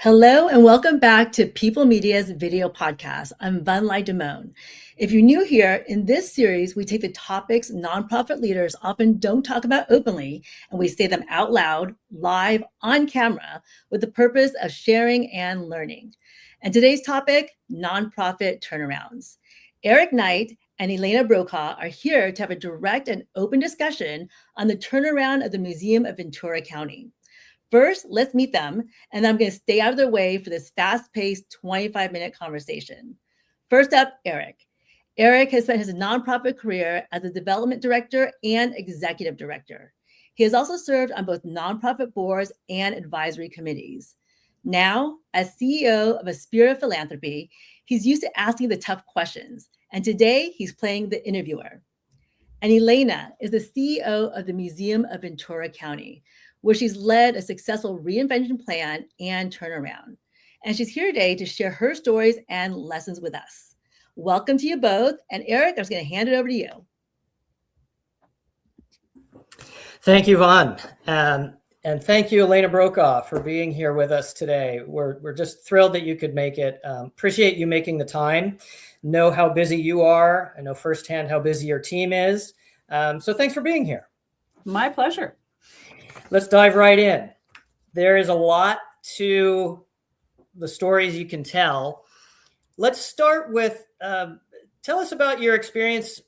Hello and welcome back to People Media's video podcast. I'm Lai DuMone. If you're new here, in this series, we take the topics nonprofit leaders often don't talk about openly, and we say them out loud, live, on camera, with the purpose of sharing and learning. And today's topic, nonprofit turnarounds. Eric Knight and Elena Brokaw are here to have a direct and open discussion on the turnaround of the Museum of Ventura County. First, let's meet them, and I'm going to stay out of their way for this fast-paced 25-minute conversation. First up, Eric. Eric has spent his nonprofit career as a development director and executive director. He has also served on both nonprofit boards and advisory committees. Now, as CEO of Aspira Philanthropy, he's used to asking the tough questions, and today he's playing the interviewer. And Elena is the CEO of the Museum of Ventura County, where she's led a successful reinvention plan and turnaround. And she's here today to share her stories and lessons with us. Welcome to you both. And Eric, I'm just going to hand it over to you. Thank you, Vaughn. And thank you, Elena Brokaw, for being here with us today. We're just thrilled that you could make it. Appreciate you making the time. Know how busy you are. I know firsthand how busy your team is. So thanks for being here. My pleasure. Let's dive right in. There is a lot to the stories you can tell. Let's start with, tell us about your experience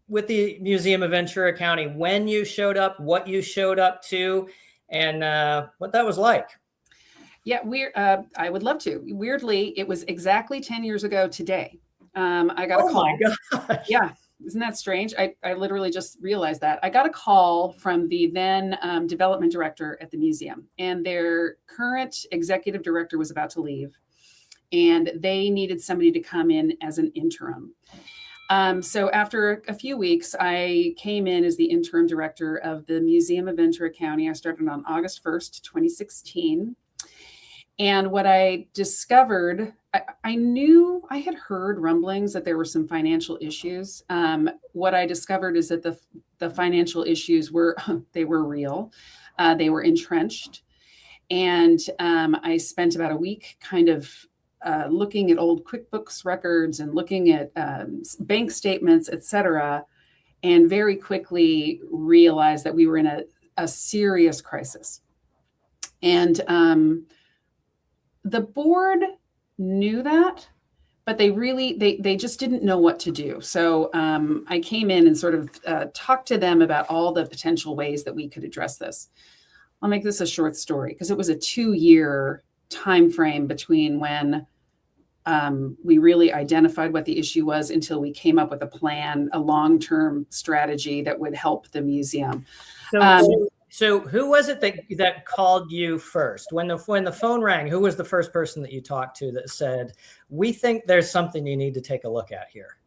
with the Museum of Ventura County, when you showed up, what you showed up to, and what that was like. Yeah, I would love to. Weirdly, it was exactly 10 years ago today. I got a call. Oh my gosh. Yeah. Isn't that strange? I literally just realized that. I got a call from the then development director at the museum, and their current executive director was about to leave, and they needed somebody to come in as an interim. So after a few weeks, I came in as the interim director of the Museum of Ventura County. I started on August 1st, 2016. And what I discovered, I knew I had heard rumblings that there were some financial issues. What I discovered is that the financial issues were real. They were entrenched. And I spent about a week kind of looking at old QuickBooks records and looking at bank statements, et cetera, and very quickly realized that we were in a serious crisis. And the board knew that, but they just didn't know what to do. So I came in and sort of talked to them about all the potential ways that we could address this. I'll make this a short story because it was a 2-year time frame between when we really identified what the issue was until we came up with a plan, a long-term strategy that would help the museum. So who was it that called you first? When the phone rang, who was the first person that you talked to that said, we think there's something you need to take a look at here?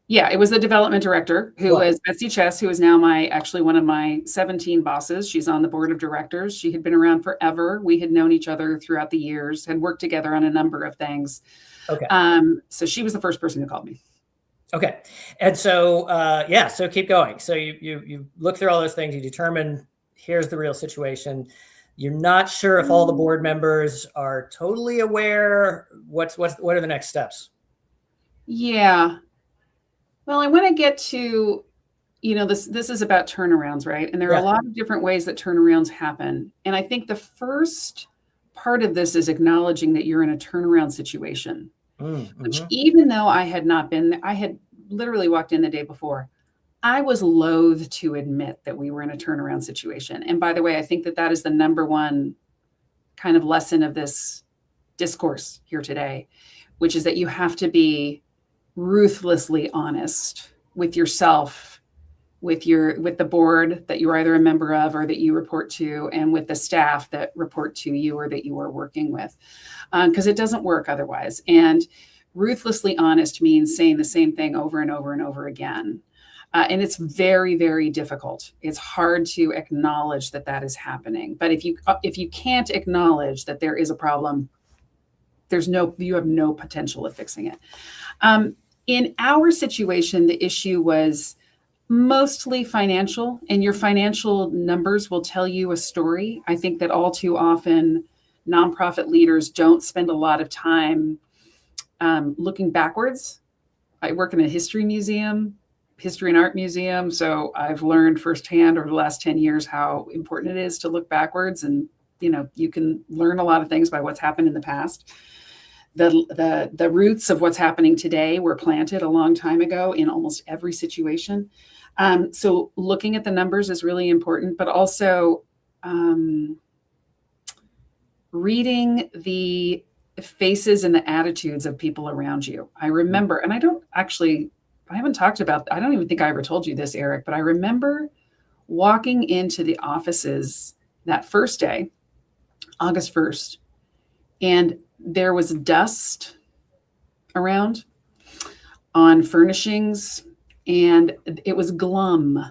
Yeah, it was the development director, who was Betsy Chess, who is now actually one of my 17 bosses. She's on the board of directors. She had been around forever. We had known each other throughout the years, had worked together on a number of things. Okay. So she was the first person who called me. Okay. And so, so keep going. So you look through all those things, you determine here's the real situation. You're not sure if all the board members are totally aware. What are the next steps? Yeah. Well, I want to get to, this is about turnarounds, right? And there are a lot of different ways that turnarounds happen. And I think the first part of this is acknowledging that you're in a turnaround situation, which even though I had literally walked in the day before, I was loath to admit that we were in a turnaround situation. And by the way, I think that is the number one kind of lesson of this discourse here today, which is that you have to be ruthlessly honest with yourself, with the board that you're either a member of or that you report to, and with the staff that report to you or that you are working with, because it doesn't work otherwise. And ruthlessly honest means saying the same thing over and over and over again. And it's very, very difficult. It's hard to acknowledge that is happening. But if you can't acknowledge that there is a problem, you have no potential of fixing it. In our situation, the issue was mostly financial, and your financial numbers will tell you a story. I think that all too often nonprofit leaders don't spend a lot of time looking backwards. I work in a history and art museum. So I've learned firsthand over the last 10 years how important it is to look backwards. And, you can learn a lot of things by what's happened in the past. The roots of what's happening today were planted a long time ago in almost every situation. So looking at the numbers is really important, but also reading the faces and the attitudes of people around you. I remember, and I haven't talked about, I don't even think I ever told you this, Eric, but I remember walking into the offices that first day, August 1st, and there was dust around on furnishings, and it was glum.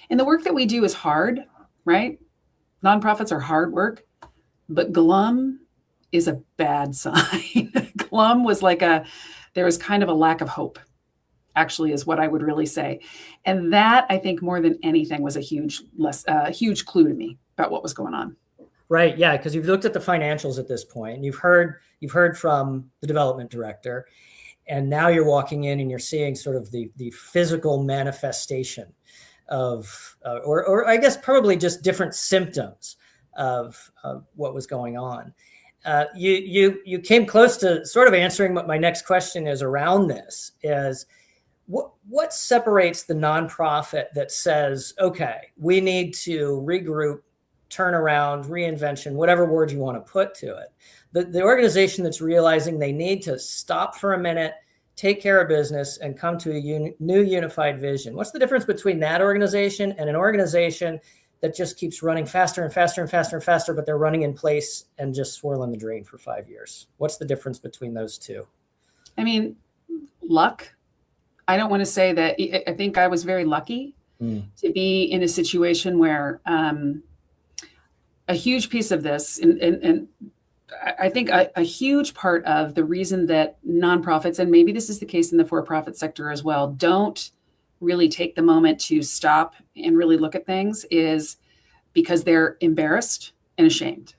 And the work that we do is hard, right? Nonprofits are hard work, but glum is a bad sign. Glum was there was kind of a lack of hope, actually, is what I would really say. And that, I think, more than anything, was a huge clue to me about what was going on. Right. Yeah. Because you've looked at the financials at this point, and you've heard from the development director, and now you're walking in and you're seeing sort of the physical manifestation of, or I guess probably just different symptoms of what was going on. You came close to sort of answering what my next question is around this is what separates the nonprofit that says, okay, we need to regroup, turnaround, reinvention, whatever word you want to put to it. The organization that's realizing they need to stop for a minute, take care of business, and come to a new unified vision. What's the difference between that organization and an organization that just keeps running faster and faster and faster and faster, but they're running in place and just swirling the drain for 5 years? What's the difference between those two? I mean, luck. I don't want to say that. I think I was very lucky to be in a situation where a huge piece of this, and I think a huge part of the reason that nonprofits, and maybe this is the case in the for-profit sector as well, don't really take the moment to stop and really look at things is because they're embarrassed and ashamed.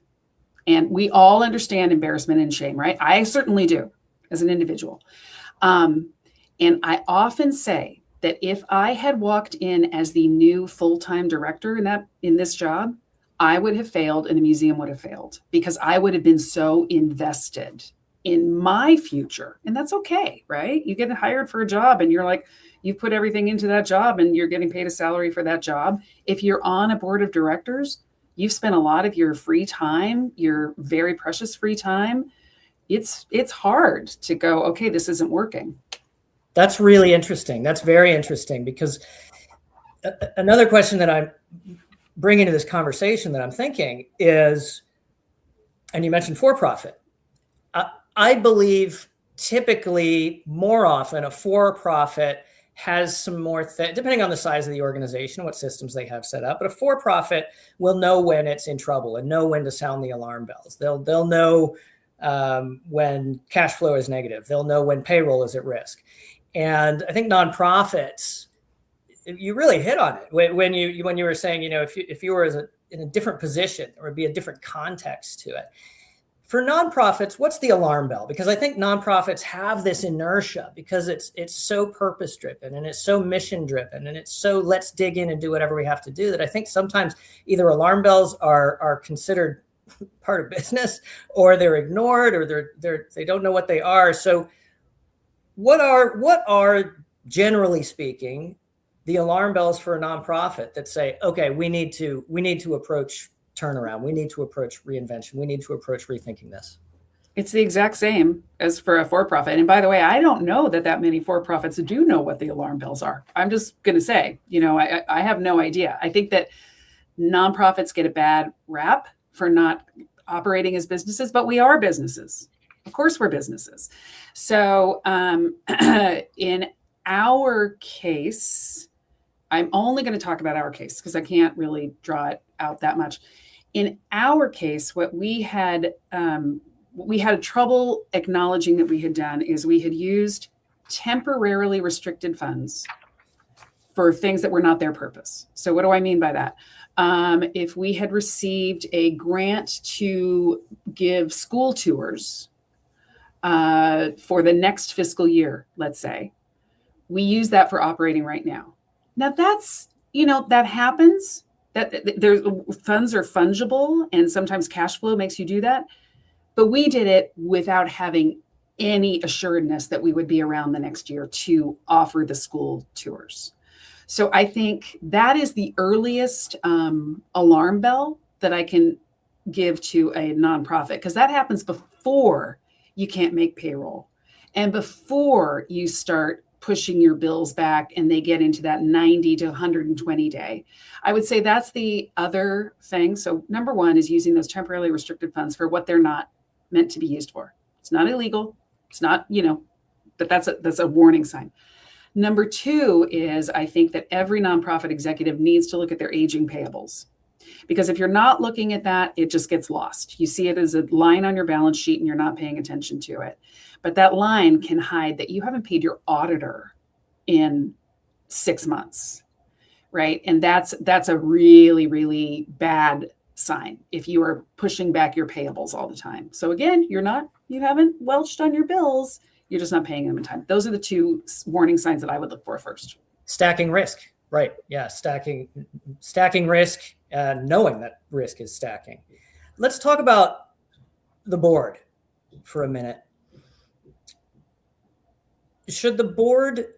And we all understand embarrassment and shame, right? I certainly do as an individual. And I often say that if I had walked in as the new full-time director in this job, I would have failed and the museum would have failed because I would have been so invested in my future. And that's okay, right? You get hired for a job and you're like, you put everything into that job and you're getting paid a salary for that job. If you're on a board of directors, you've spent a lot of your free time, your very precious free time. It's hard to go, okay, this isn't working. That's really interesting. That's very interesting, because another question that I'm bringing to this conversation that I'm thinking is, and you mentioned for-profit. I believe typically more often a for-profit has some more, depending on the size of the organization, what systems they have set up, but a for-profit will know when it's in trouble and know when to sound the alarm bells. They'll know when cash flow is negative. They'll know when payroll is at risk. And I think nonprofits, you really hit on it when you were saying, if you were in a different position, or it'd be a different context to it. For nonprofits, what's the alarm bell? Because I think nonprofits have this inertia because it's so purpose driven and it's so mission driven and it's so let's dig in and do whatever we have to do, that I think sometimes either alarm bells are considered part of business, or they're ignored, or they don't know what they are. So what are generally speaking the alarm bells for a nonprofit that say, okay, we need to approach turnaround, we need to approach reinvention, we need to approach rethinking this? It's the exact same as for a for-profit. And by the way, I don't know that many for-profits do know what the alarm bells are. I'm just going to say, I have no idea. I think that nonprofits get a bad rap for not operating as businesses, but we are businesses. Of course, we're businesses. So in our case, I'm only going to talk about our case because I can't really draw it out that much. In our case, what we had trouble acknowledging that we had done is we had used temporarily restricted funds for things that were not their purpose. So what do I mean by that? If we had received a grant to give school tours for the next fiscal year, let's say, we use that for operating right now. Now that's, that happens, that there's funds are fungible and sometimes cash flow makes you do that. But we did it without having any assuredness that we would be around the next year to offer the school tours. So I think that is the earliest alarm bell that I can give to a nonprofit, because that happens before you can't make payroll and before you start pushing your bills back and they get into that 90 to 120 day. I would say that's the other thing. So number one is using those temporarily restricted funds for what they're not meant to be used for. It's not illegal. It's not, but that's a warning sign. Number two is I think that every nonprofit executive needs to look at their aging payables, because if you're not looking at that, it just gets lost. You see it as a line on your balance sheet and you're not paying attention to it. But that line can hide that you haven't paid your auditor in 6 months, right? And that's a really, really bad sign if you are pushing back your payables all the time. So again, you haven't welched on your bills. You're just not paying them in time. Those are the two warning signs that I would look for first. Stacking risk, right? Yeah, stacking risk, knowing that risk is stacking. Let's talk about the board for a minute. Should the board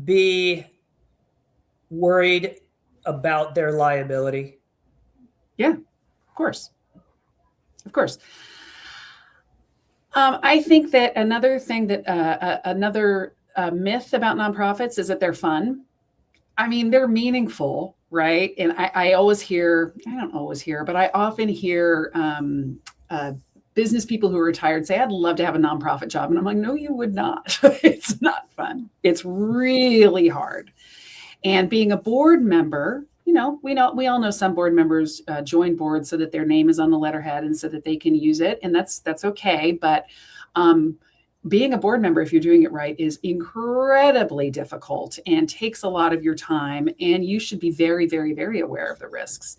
be worried about their liability? Yeah, of course. Of course. I think that another thing that another myth about nonprofits is that they're fun. I mean, they're meaningful, right? And I often hear business people who are retired say, I'd love to have a nonprofit job. And I'm like, no, you would not. It's not fun. It's really hard. And being a board member, we all know some board members join boards so that their name is on the letterhead and so that they can use it. And that's okay. But being a board member, if you're doing it right, is incredibly difficult and takes a lot of your time. And you should be very, very, very aware of the risks.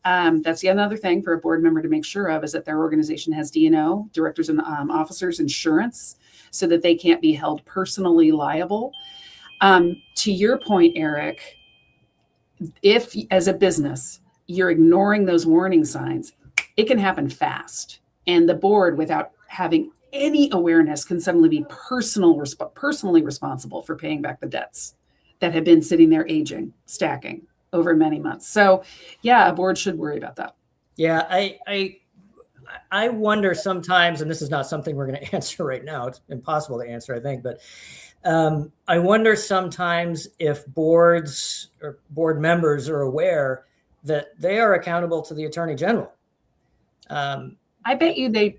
That's the another thing for a board member to make sure of, is that their organization has D&O, directors and officers insurance, so that they can't be held personally liable. To your point, Eric, if as a business you're ignoring those warning signs, it can happen fast. And the board, without having any awareness, can suddenly be personally responsible for paying back the debts that have been sitting there aging, stacking over many months. So yeah, a board should worry about that. Yeah, I wonder sometimes, and this is not something we're going to answer right now. It's impossible to answer, I think, but I wonder sometimes if boards or board members are aware that they are accountable to the Attorney General. I bet you they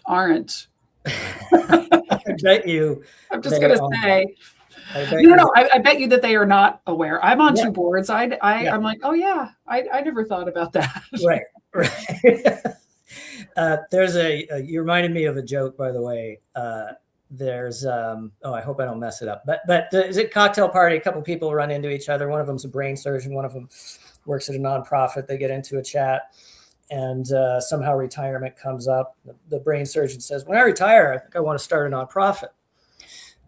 aren't. I bet you. I'm just going to say. No. I bet you that they are not aware. I'm on two boards. I'm like, oh yeah, I never thought about that. Right. There's you reminded me of a joke, by the way. There's I hope I don't mess it up, but is it cocktail party? A couple people run into each other. One of them's a brain surgeon. One of them works at a nonprofit. They get into a chat, and somehow retirement comes up. The brain surgeon says, when I retire, I think I want to start a nonprofit.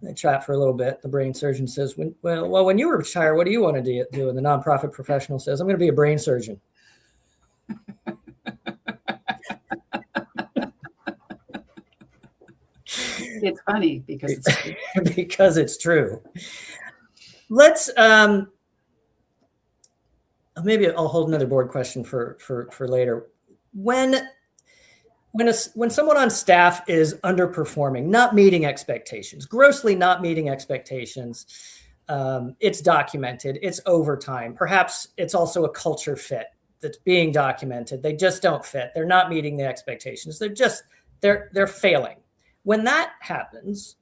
They chat for a little bit. The brain surgeon says, when you retire, what do you want to do? And the nonprofit professional says, I'm going to be a brain surgeon. It's funny because it's true. Because it's true. Let's maybe I'll hold another board question for later. When someone on staff is underperforming, not meeting expectations, grossly not meeting expectations, it's documented, it's overtime. Perhaps it's also a culture fit that's being documented. They just don't fit. They're not meeting the expectations. They're failing. When that happens,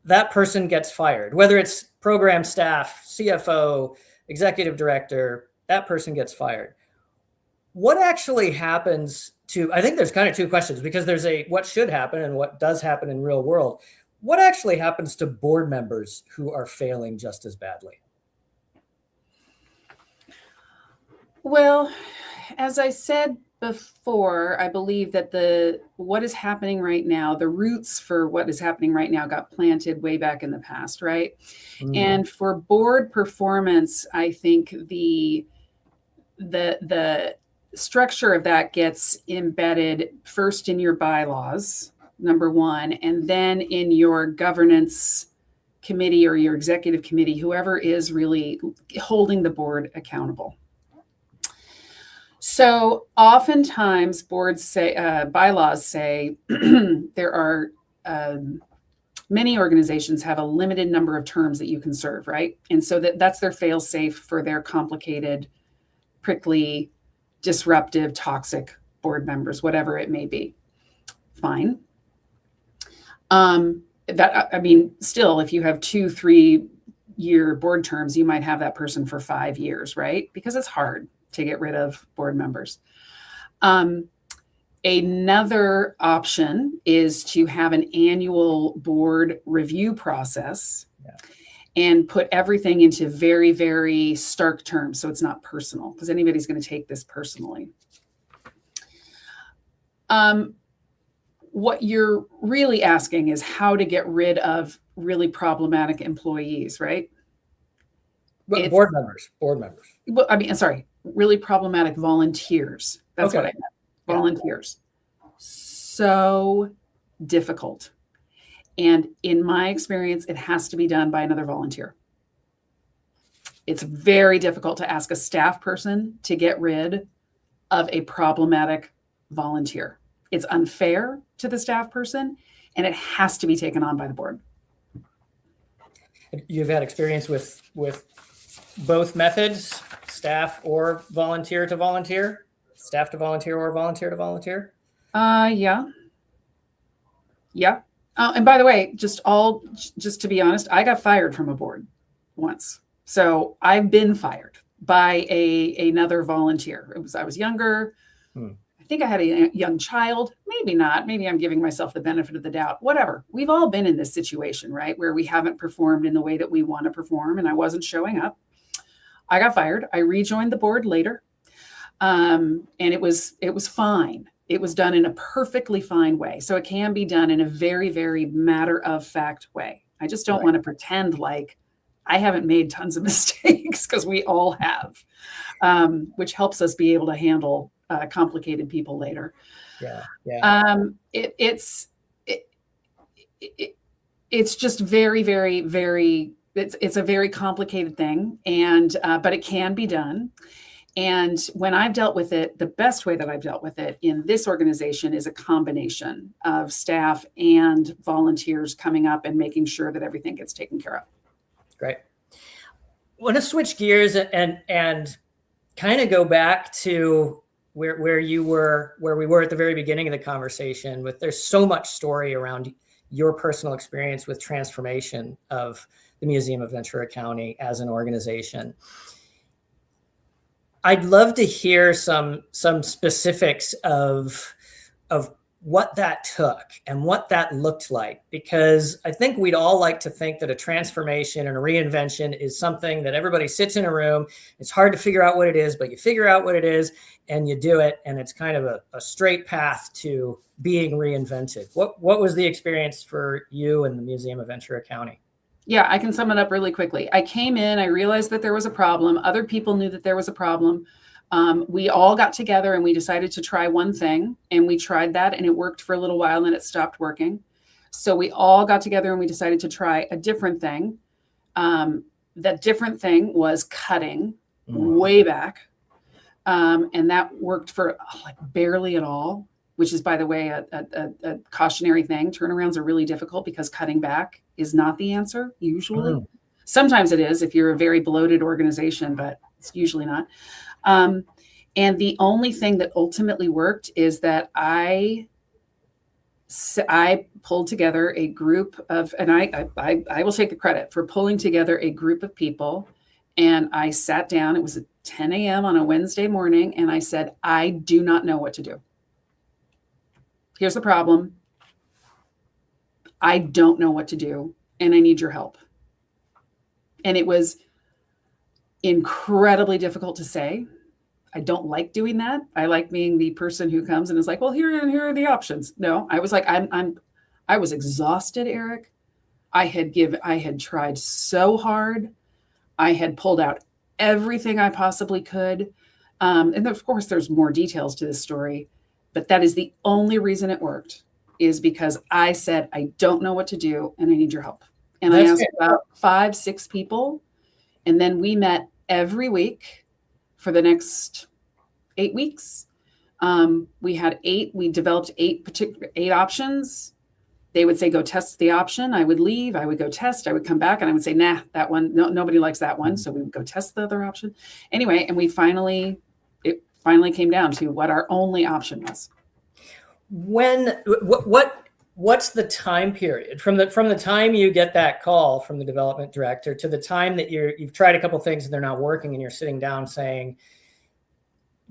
that person gets fired, whether it's program staff, CFO, executive director, that person gets fired. What actually happens to, I think there's kind of two questions, because there's what should happen and what does happen in real world. What actually happens to board members who are failing just as badly? Well, as I said before, I believe that what is happening right now, the roots for what is happening right now got planted way back in the past, right? And for board performance, I think the structure of that gets embedded first in your bylaws, number one, and then in your governance committee or your executive committee, whoever is really holding the board accountable. So oftentimes boards say, bylaws say there are many organizations have a limited number of terms that you can serve, right? And so that's their fail safe for their complicated, prickly, disruptive, toxic board members, whatever it may be. Fine. Still, if you have 2-3 year board terms, you might have that person for 5 years, right? Because it's hard to get rid of board members. Another option is to have an annual board review process and put everything into very, very stark terms. So it's not personal, because anybody's going to take this personally. What you're really asking is how to get rid of really problematic employees, right? Board members. Well, really problematic volunteers. That's what I meant. Volunteers. So difficult. And in my experience, it has to be done by another volunteer. It's very difficult to ask a staff person to get rid of a problematic volunteer. It's unfair to the staff person, and it has to be taken on by the board. You've had experience with both methods, staff or volunteer to volunteer, staff to volunteer or volunteer to volunteer? Yeah. And by the way, just to be honest, I got fired from a board once. So I've been fired by another volunteer. I was younger. I think I had a young child. Maybe not. Maybe I'm giving myself the benefit of the doubt. Whatever. We've all been in this situation, right? Where we haven't performed in the way that we want to perform, and I wasn't showing up. I got fired. I rejoined the board later. And it was fine. It was done in a perfectly fine way. So it can be done in a very, very matter of fact way. I just don't want to pretend like I haven't made tons of mistakes, because we all have, which helps us be able to handle complicated people later. It's just very, very, very, it's a very complicated thing, and but it can be done. And when I've dealt with it, the best way that I've dealt with it in this organization is a combination of staff and volunteers coming up and making sure that everything gets taken care of. Great. I want to switch gears and kind of go back to where we were at the very beginning of the conversation. There's so much story around your personal experience with transformation of the Museum of Ventura County as an organization. I'd love to hear some specifics of what that took and what that looked like, because I think we'd all like to think that a transformation and a reinvention is something that everybody sits in a room. It's hard to figure out what it is, but you figure out what it is and you do it, and it's kind of a straight path to being reinvented. What was the experience for you in the Museum of Ventura County? Yeah, I can sum it up really quickly. I came in, I realized that there was a problem. Other people knew that there was a problem. We all got together and we decided to try one thing, and we tried that and it worked for a little while and then it stopped working. So we all got together and we decided to try a different thing. That different thing was cutting way back. And that worked for like barely at all, which is, by the way, a cautionary thing. Turnarounds are really difficult because cutting back is not the answer usually. Sometimes it is if you're a very bloated organization, but it's usually not. And the only thing that ultimately worked is that I pulled together a group of, and I will take the credit for pulling together a group of people. And I sat down, it was at 10 a.m. on a Wednesday morning. And I said, I do not know what to do. Here's the problem. I don't know what to do, and I need your help. And it was incredibly difficult to say don't like doing that. I like being the person who comes and is like, well, here are the options. No, I was like, I was exhausted, Eric. I had tried so hard. I had pulled out everything I possibly could. And of course, there's more details to this story, but that is the only reason it worked, is because I said, I don't know what to do and I need your help. And I asked about 5, 6 people. And then we met every week for the next 8 weeks. We developed 8 options. They would say, go test the option. I would leave. I would go test. I would come back and I would say, nah, that one, no, nobody likes that one. So we would go test the other option. Anyway, and it finally came down to what our only option was. What's the time period from the time you get that call from the development director to the time that you've tried a couple things and they're not working and you're sitting down saying,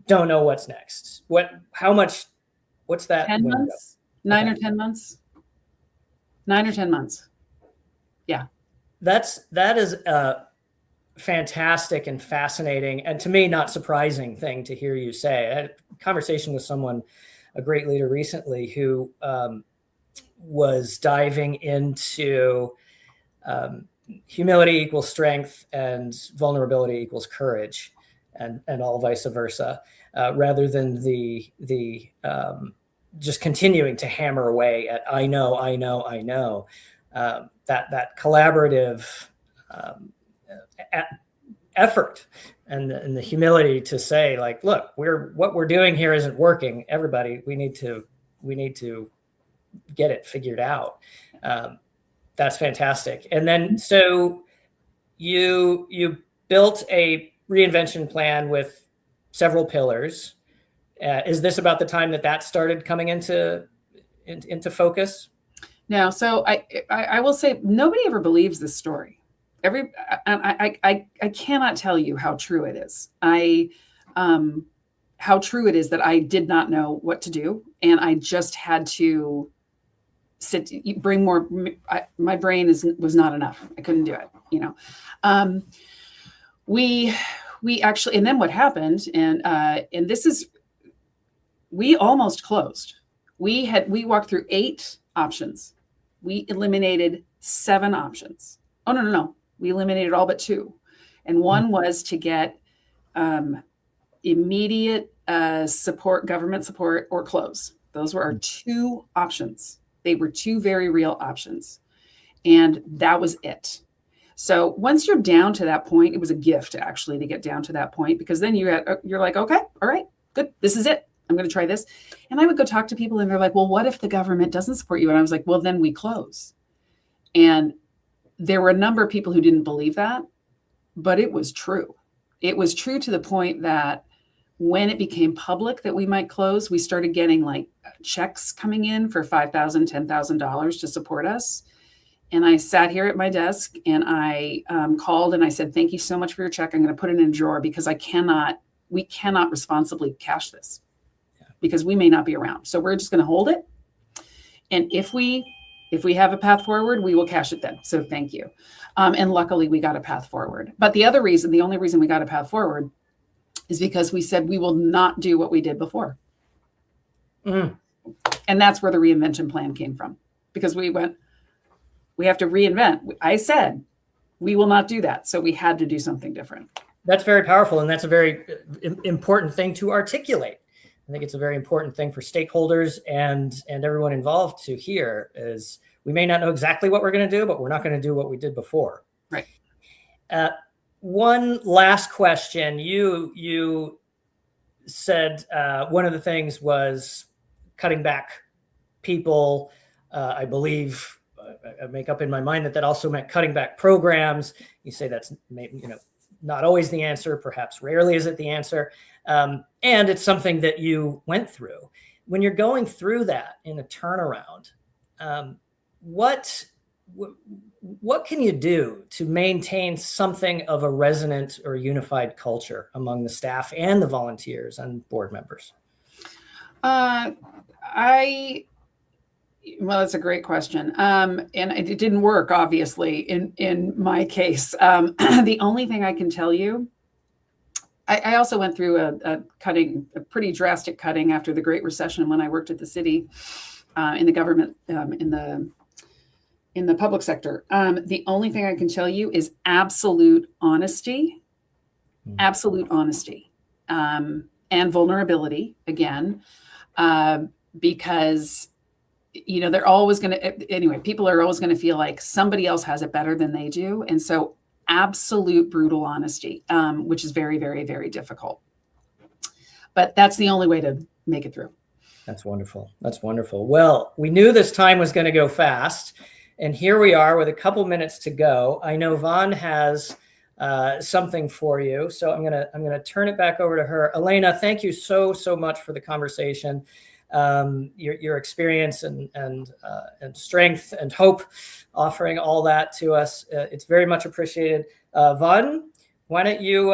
don't know what's next? What's that? 10 months, 9 or 10 months. 9 or 10 months. Yeah. That is a fantastic and fascinating, and to me, not surprising thing to hear you say. I had a conversation with a great leader recently who was diving into humility equals strength and vulnerability equals courage, and all vice versa, rather than the just continuing to hammer away at I know. That collaborative effort and the humility to say, like, look, what we're doing here isn't working. Everybody, we need to get it figured out. That's fantastic. And then so you built a reinvention plan with several pillars. Is this about the time that started coming into focus? No. So I will say nobody ever believes this story. I cannot tell you how true it is. How true it is that I did not know what to do, and I just had to bring more. My brain was not enough. I couldn't do it. We actually, and then what happened, and this is, we almost closed. We walked through 8 options. We eliminated 7 options. Oh, no. We eliminated all but 2. And one was to get immediate support, government support, or close. Those were our 2 options. They were 2 very real options. And that was it. So once you're down to that point, it was a gift actually to get down to that point, because then you're like, okay, all right, good. This is it. I'm going to try this. And I would go talk to people and they're like, well, what if the government doesn't support you? And I was like, well, then we close. And there were a number of people who didn't believe that, but it was true. It was true to the point that when it became public that we might close, we started getting like checks coming in for $5,000, $10,000 to support us. And I sat here at my desk and I called and I said, thank you so much for your check. I'm going to put it in a drawer because we cannot responsibly cash this because we may not be around. So we're just going to hold it. And if we have a path forward, we will cash it then. So thank you. And luckily we got a path forward. But the only reason we got a path forward is because we said we will not do what we did before. And that's where the reinvention plan came from, because we have to reinvent. I said, we will not do that. So we had to do something different. That's very powerful. And that's a very important thing to articulate. I think it's a very important thing for stakeholders and everyone involved to hear is we may not know exactly what we're going to do, but we're not going to do what we did before. Right. One last question. You said one of the things was cutting back people. I believe I make up in my mind that also meant cutting back programs. You say that's not always the answer. Perhaps rarely is it the answer. And it's something that you went through. When you're going through that in a turnaround, what can you do to maintain something of a resonant or unified culture among the staff and the volunteers and board members? Well, that's a great question. And it didn't work, obviously, in my case. The only thing I can tell you, I also went through a pretty drastic cutting after the Great Recession when I worked at the city, in the government, in the public sector. The only thing I can tell you is absolute honesty, and vulnerability again, because they're always going to, anyway, people are always going to feel like somebody else has it better than they do. And so absolute brutal honesty, which is very, very, very difficult. But that's the only way to make it through. That's wonderful. That's wonderful. Well, we knew this time was going to go fast. And here we are with a couple minutes to go. I know Vaughn has something for you. So I'm gonna turn it back over to her. Elena, thank you so much for the conversation. Your experience and strength and hope, offering all that to us. It's very much appreciated. Vaughn, why don't you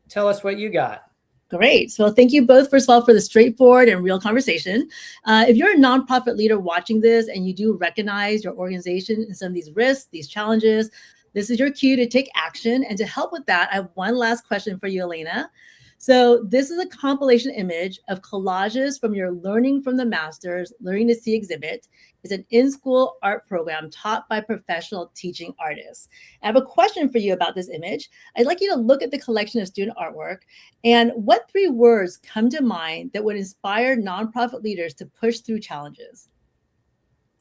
tell us what you got? Great. So thank you both, first of all, for the straightforward and real conversation. If you're a nonprofit leader watching this and you do recognize your organization in some of these risks, these challenges, this is your cue to take action. And to help with that, I have one last question for you, Elena. So this is a compilation image of collages from your Learning from the Masters, Learning to See exhibit. It's an in-school art program taught by professional teaching artists. I have a question for you about this image. I'd like you to look at the collection of student artwork and what 3 words come to mind that would inspire nonprofit leaders to push through challenges?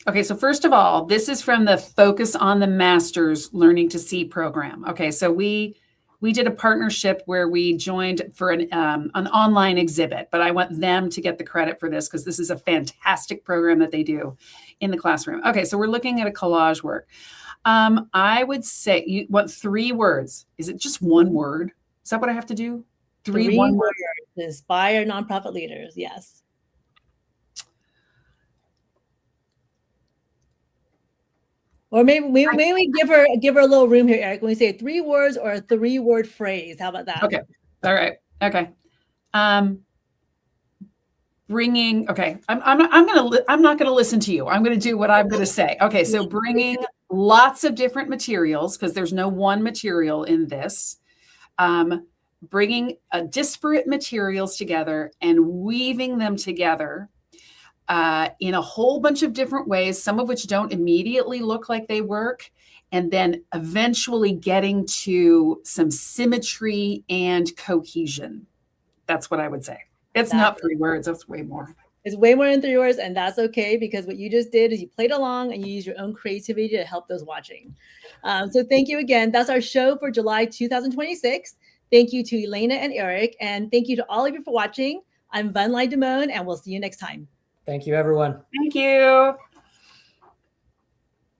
Okay, so first of all, this is from the Focus on the Masters Learning to See program. Okay, so we did a partnership where we joined for an online exhibit, but I want them to get the credit for this because this is a fantastic program that they do in the classroom. Okay, so we're looking at a collage work. I would say you want 3 words. Is it just 1 word? Is that what I have to do? 3 1 words to inspire nonprofit leaders. Yes. Or maybe we give her a little room here, Eric. When we say 3 words or a 3-word phrase, how about that? Okay. All right. Okay. Bringing. Okay. I'm not gonna listen to you. I'm gonna do what I'm gonna say. Okay. So bringing lots of different materials, because there's no one material in this. Bringing disparate materials together and weaving them together in a whole bunch of different ways, some of which don't immediately look like they work, and then eventually getting to some symmetry and cohesion. That's what I would say. It's not 3 words, that's way more. It's way more than 3 words, and that's okay, because what you just did is you played along and you used your own creativity to help those watching. So thank you again. That's our show for July 2026. Thank you to Elena and Eric, and thank you to all of you for watching. I'm Lai DuMone, and we'll see you next time. Thank you, everyone. Thank you.